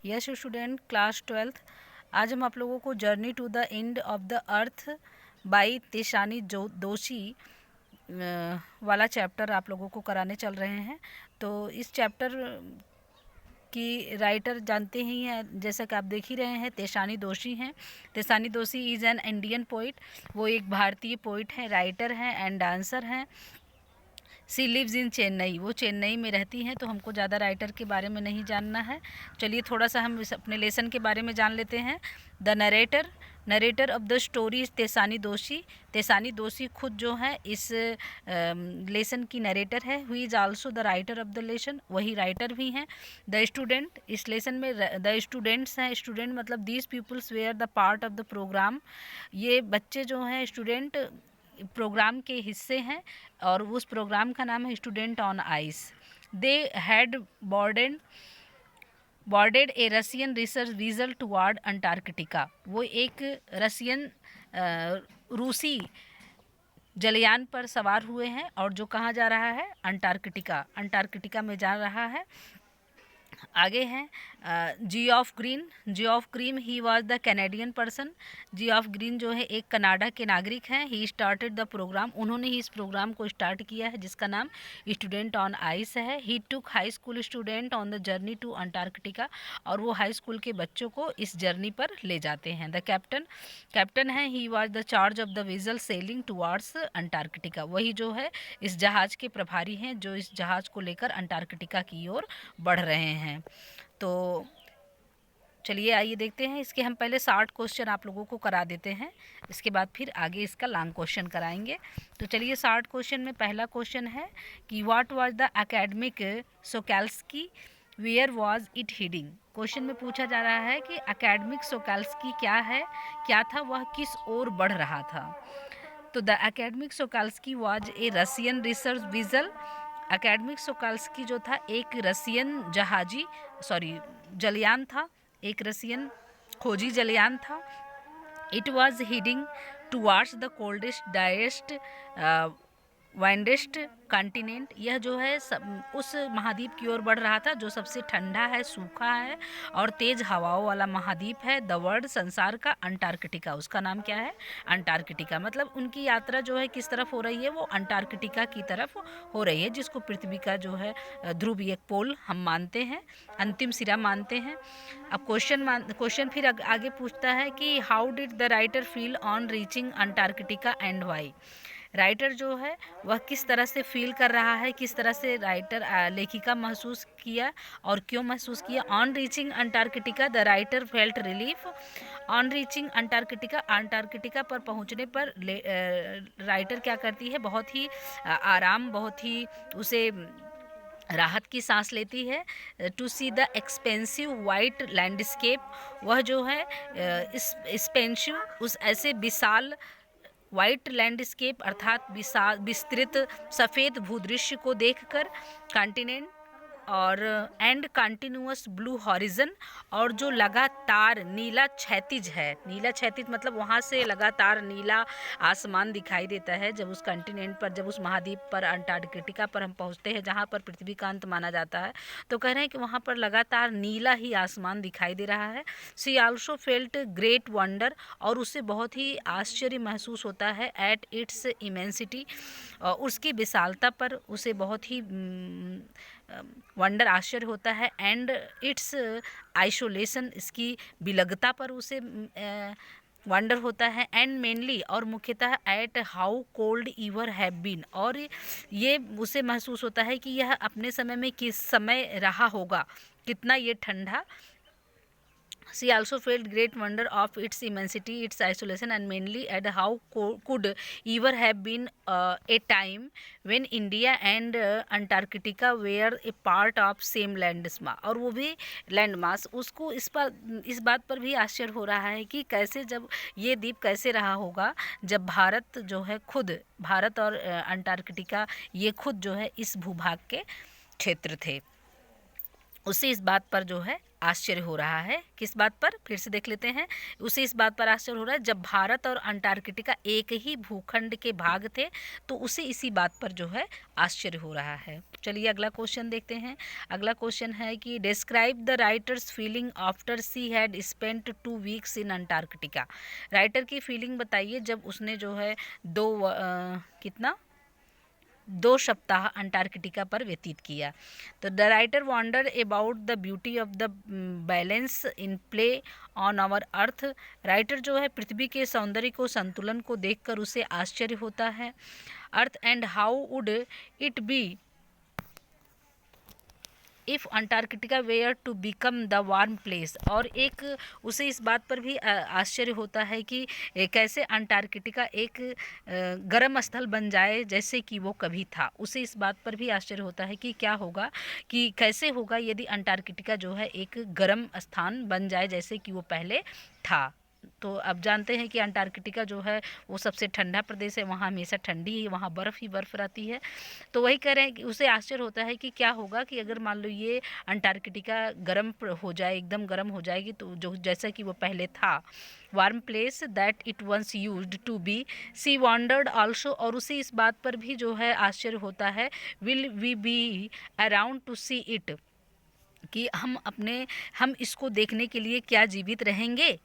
Yes student, class 12th। आज हम आप लोगों को journey to the end of the earth by Tishani Doshi वाला चैप्टर आप लोगों को कराने चल रहे हैं। तो इस चैप्टर की राइटर जानते ही हैं, जैसा कि आप देख ही रहे हैं, तेशानी दोषी हैं। तेशानी दोषी इज़ एन इंडियन पोइट। वो एक भारतीय पोइट हैं, राइटर हैं एंड डांसर हैं। सी लिव्स इन चेन्नई, वो चेन्नई में रहती हैं। तो हमको ज़्यादा राइटर के बारे में नहीं जानना है। चलिए थोड़ा सा हम इस अपने लेसन के बारे में जान लेते हैं। The narrator of the story is Tishani Doshi. Tishani दोषी खुद जो है इस लेसन की नरेटर है। Who is also the writer of the lesson, वही राइटर भी हैं। द स्टूडेंट, इस लेसन में द स्टूडेंट्स हैं। स्टूडेंट मतलब these peoples were the part of the program. ये बच्चे जो हैं स्टूडेंट प्रोग्राम के हिस्से हैं और उस प्रोग्राम का नाम है student on ice. They had boarded a Russian research vessel toward Antarctica. वो एक रशियन रूसी जलयान पर सवार हुए हैं और जो कहाँ जा रहा है, अंटार्कटिका में जा रहा है। आगे हैं Geoff green he was the Canadian person. Geoff green जो है एक कनाडा के नागरिक हैं। ही स्टार्टेड द प्रोग्राम, उन्होंने ही इस प्रोग्राम को स्टार्ट किया है जिसका नाम स्टूडेंट ऑन आइस है। He took high school student on the journey to Antarctica, और वो हाई स्कूल के बच्चों को इस जर्नी पर ले जाते हैं। द कैप्टन है, he was the charge of the vigil selling towards Antarctica. वही जो है इस जहाज के प्रभारी हैं जो इस जहाज को लेकर अंटार्कटिका की ओर बढ़ रहे हैं। तो चलिए आइए देखते हैं। इसके हम पहले 60 क्वेश्चन आप लोगों को करा देते हैं, इसके बाद फिर आगे इसका लॉन्ग क्वेश्चन कराएंगे। तो चलिए 60 क्वेश्चन में पहला क्वेश्चन है कि what was the Akademik Shokalskiy, where was it heading. Question में पूछा जा रहा है कि एकेडमिक सोकैल्स्की क्या था, वह किस ओर बढ़ रहा था। तो the Akademik Shokalskiy was a Russian research vessel. Akademik Shokalskiy जो था एक रसियन जलयान था, एक रसियन खोजी जलयान था। It was heading towards the coldest driest windiest continent. यह जो है उस महाद्वीप की ओर बढ़ रहा था जो सबसे ठंडा है, सूखा है और तेज हवाओं वाला महाद्वीप है। द वर्ल्ड, संसार का, अंटार्कटिका, उसका नाम क्या है, अंटार्कटिका। मतलब उनकी यात्रा जो है किस तरफ हो रही है, वो अंटार्कटिका की तरफ हो रही है, जिसको पृथ्वी का जो है ध्रुवीय पोल हम मानते हैं, अंतिम सिरा मानते हैं। अब क्वेश्चन फिर आगे पूछता है कि how did the writer feel on reaching Antarctica and why. Writer जो है वह किस तरह से फील कर रहा है, किस तरह से लेखिका महसूस किया और क्यों महसूस किया। On reaching Antarctica the writer felt relief. On reaching Antarctica पर पहुंचने पर राइटर क्या करती है, बहुत ही आराम, बहुत ही उसे राहत की सांस लेती है। To see the expensive white landscape, वह जो है एक्सपेंसिव, उस ऐसे विशाल वाइट लैंडस्केप अर्थात विस्तृत सफ़ेद भूदृश्य को देखकर, कॉन्टिनेंट और एंड कंटिन्यूअस ब्लू हॉरिजन, और जो लगातार नीला क्षैतिज है, नीला क्षैतिज मतलब वहाँ से लगातार नीला आसमान दिखाई देता है जब उस कॉन्टिनेंट पर, जब उस महाद्वीप पर, अंटार्कटिका पर हम पहुँचते हैं जहाँ पर पृथ्वी का अंत माना जाता है। तो कह रहे हैं कि वहाँ पर लगातार नीला ही आसमान दिखाई दे रहा है। सी आल्सो फेल्ट ग्रेट वंडर, और उससे बहुत ही आश्चर्य महसूस होता है, एट इट्स इमेंसिटी, उसकी विशालता पर उसे बहुत ही वंडर, आश्चर्य होता है। एंड इट्स आइसोलेशन, इसकी विलगता पर उसे वंडर होता है। एंड मेनली, और मुख्यतः, at how cold ever have been, और ये उसे महसूस होता है कि यह अपने समय में किस समय रहा होगा, कितना ये ठंडा। She also felt great wonder of its immensity, its isolation, and mainly at how could ever have been a time when India and Antarctica were a part of same landmass, और वो भी लैंडमास, उसको इस बात पर भी आश्चर्य हो रहा है कि कैसे, जब ये द्वीप कैसे रहा होगा जब भारत जो है खुद, भारत और अंटार्कटिका ये खुद जो है इस भूभाग के क्षेत्र थे। उसे इस बात पर जो है आश्चर्य हो रहा है। किस बात पर, फिर से देख लेते हैं। उसे इस बात पर आश्चर्य हो रहा है, जब भारत और अंटार्कटिका एक ही भूखंड के भाग थे तो उसे इसी बात पर जो है आश्चर्य हो रहा है। चलिए अगला क्वेश्चन देखते हैं। अगला क्वेश्चन है कि describe the writers feeling after she had spent 2 weeks in Antarctica. Writer की फीलिंग बताइए जब उसने जो है कितना 2 सप्ताह अंटार्कटिका पर व्यतीत किया। तो the writer wonder about the beauty of the balance in play on our earth. Writer जो है पृथ्वी के सौंदर्य को, संतुलन को देखकर उसे आश्चर्य होता है। Earth and how would it be if Antarctica were to become the warm place. और एक उसे इस बात पर भी आश्चर्य होता है कि कैसे अंटार्कटिका एक गर्म स्थल बन जाए जैसे कि वो कभी था। उसे इस बात पर भी आश्चर्य होता है कि क्या होगा, कि कैसे होगा यदि अंटार्कटिका जो है एक गर्म स्थान बन जाए जैसे कि वो पहले था। तो अब जानते हैं कि अंटार्कटिका जो है वो सबसे ठंडा प्रदेश है, वहाँ हमेशा ठंडी ही, वहाँ बर्फ़ ही बर्फ़ रहती है। तो वही कह रहे हैं कि उसे आश्चर्य होता है कि क्या होगा कि अगर मान लो ये अंटार्कटिका गर्म हो जाए, एकदम गर्म हो जाएगी, तो जो जैसा कि वो पहले था, warm place that it once used to be. She wondered also, और उसे इस बात पर भी जो है आश्चर्य होता है, will we be around to see it, कि हम इसको देखने के लिए क्या जीवित रहेंगे।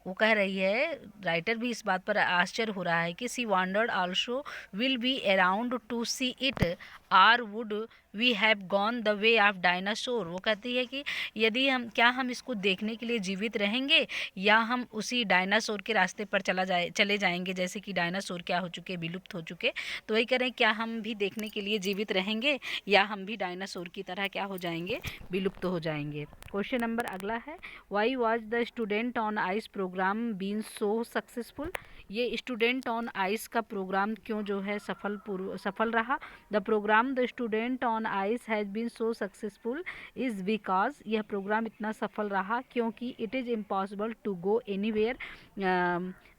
वो कह रही है, राइटर भी इस बात पर आश्चर्य हो रहा है कि she wondered also will be around to see it or would we have gone the way of dinosaur. वो कहती है कि यदि हम इसको देखने के लिए जीवित रहेंगे या हम उसी डायनासोर के रास्ते पर चले जाएंगे, जैसे कि डायनासोर क्या हो चुके, विलुप्त हो चुके। तो वही कह रहे हैं, क्या हम भी देखने के लिए जीवित रहेंगे या हम भी डायनासोर की तरह क्या हो जाएंगे, विलुप्त हो जाएंगे। क्वेश्चन नंबर अगला है, why was the student on ice program been so successful. ये स्टूडेंट ऑन आइस का प्रोग्राम क्यों जो है सफल रहा। The program the student on ice has been so successful is because, यह प्रोग्राम इतना सफल रहा क्योंकि it is impossible to go anywhere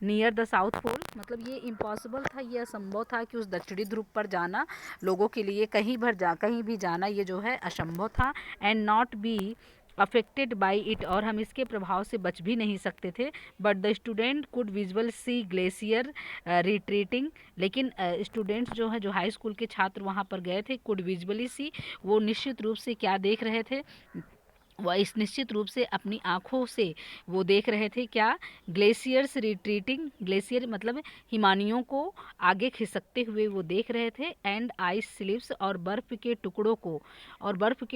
near the south pole. मतलब ये इम्पॉसिबल था, यह असंभव था कि उस दक्षिणी ध्रुव पर जाना, लोगों के लिए कहीं भी जाना ये जो है असंभव था। And not be affected by it, और हम इसके प्रभाव से बच भी नहीं सकते थे। But the student could visual see glacier retreating, लेकिन स्टूडेंट्स जो है, जो हाई स्कूल के छात्र वहाँ पर गए थे, कुड विजुअली सी, वो निश्चित रूप से क्या देख रहे थे, वह इस निश्चित रूप से अपनी आँखों से वो देख रहे थे क्या, ग्लेशियर्स रिट्रीटिंग, ग्लेशियर मतलब हिमानियों को आगे खिसकते हुए वो देख रहे थे। एंड आइस स्लिप्स, और बर्फ़ के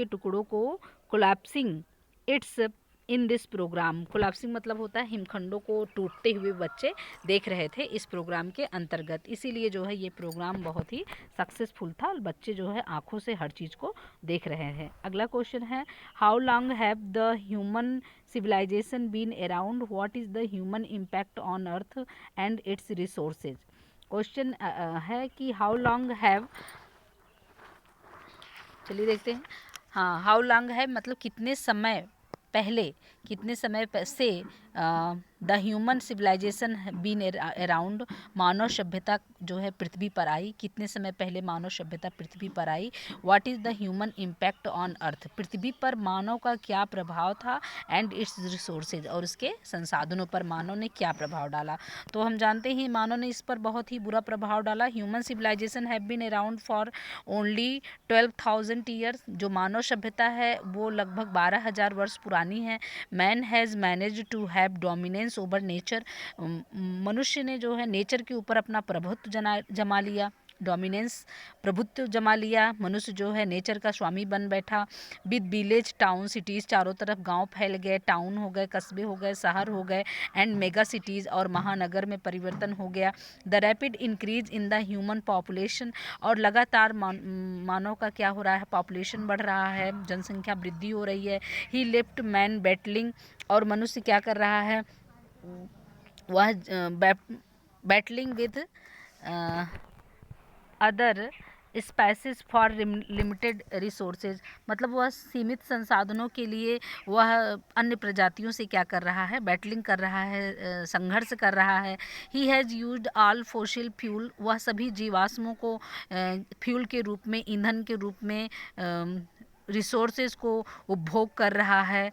टुकड़ों को collapsing it's in this program. Collapsing मतलब होता है हिमखंडों को टूटते हुए बच्चे देख रहे थे इस प्रोग्राम के अंतर्गत। इसीलिए जो है ये प्रोग्राम बहुत ही सक्सेसफुल था, और बच्चे जो है आँखों से हर चीज़ को देख रहे हैं। अगला क्वेश्चन है, how long have the human civilisation been around, what is the human impact on earth and its resources. Question है कि हाउ लॉन्ग हैव, चलिए देखते हैं। हाँ, हाउ लॉन्ग है मतलब कितने समय से the human civilisation been around, मानव सभ्यता जो है पृथ्वी पर आई, कितने समय पहले मानव सभ्यता पृथ्वी पर आई। What is the human impact on earth, पृथ्वी पर मानव का क्या प्रभाव था। एंड इट्स रिसोर्सेज, और उसके संसाधनों पर मानव ने क्या प्रभाव डाला। तो हम जानते हैं मानव ने इस पर बहुत ही बुरा प्रभाव डाला। Human civilisation have been around for only 12,000 years, जो मानव सभ्यता है वो लगभग 12,000 वर्ष पुरानी है। Man has manage to have dominance over nature, मनुष्य ने जो है नेचर के ऊपर अपना प्रभुत्व जमा लिया, डोमिनेंस प्रभुत्व जमा लिया। मनुष्य जो है नेचर का स्वामी बन बैठा। विद विलेज टाउन सिटीज़, चारों तरफ गांव फैल गए, टाउन हो गए, कस्बे हो गए, शहर हो गए। एंड मेगा सिटीज़, और महानगर में परिवर्तन हो गया। The rapid increase in the human population, और लगातार मानव का क्या हो रहा है, पॉपुलेशन बढ़ रहा है, जनसंख्या वृद्धि हो रही है। ही लेफ्ट मैन बैटलिंग, और मनुष्य क्या कर रहा है, वह battling with other species for limited resources, मतलब वह सीमित संसाधनों के लिए वह अन्य प्रजातियों से क्या कर रहा है, बैटलिंग कर रहा है, संघर्ष कर रहा है। He has used all fossil fuel, वह सभी जीवाश्मों को फ्यूल के रूप में, ईंधन के रूप में रिसोर्सेज को उपभोग कर रहा है,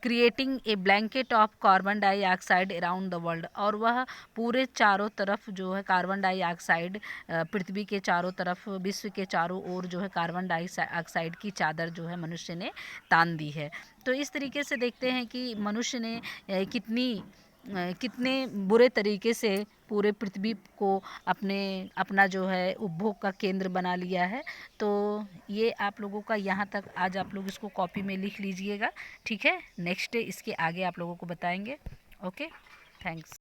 creating a blanket of carbon dioxide around the world, और वह पूरे चारों तरफ जो है कार्बन डाइऑक्साइड, पृथ्वी के चारों तरफ, विश्व के चारों ओर जो है कार्बन डाइऑक्साइड की चादर जो है मनुष्य ने तान दी है। तो इस तरीके से देखते हैं कि मनुष्य ने कितने बुरे तरीके से पूरे पृथ्वी को अपना जो है उपभोग का केंद्र बना लिया है। तो ये आप लोगों का यहाँ तक, आज आप लोग इसको कॉपी में लिख लीजिएगा, ठीक है। नेक्स्ट डे इसके आगे आप लोगों को बताएंगे। Okay, thanks.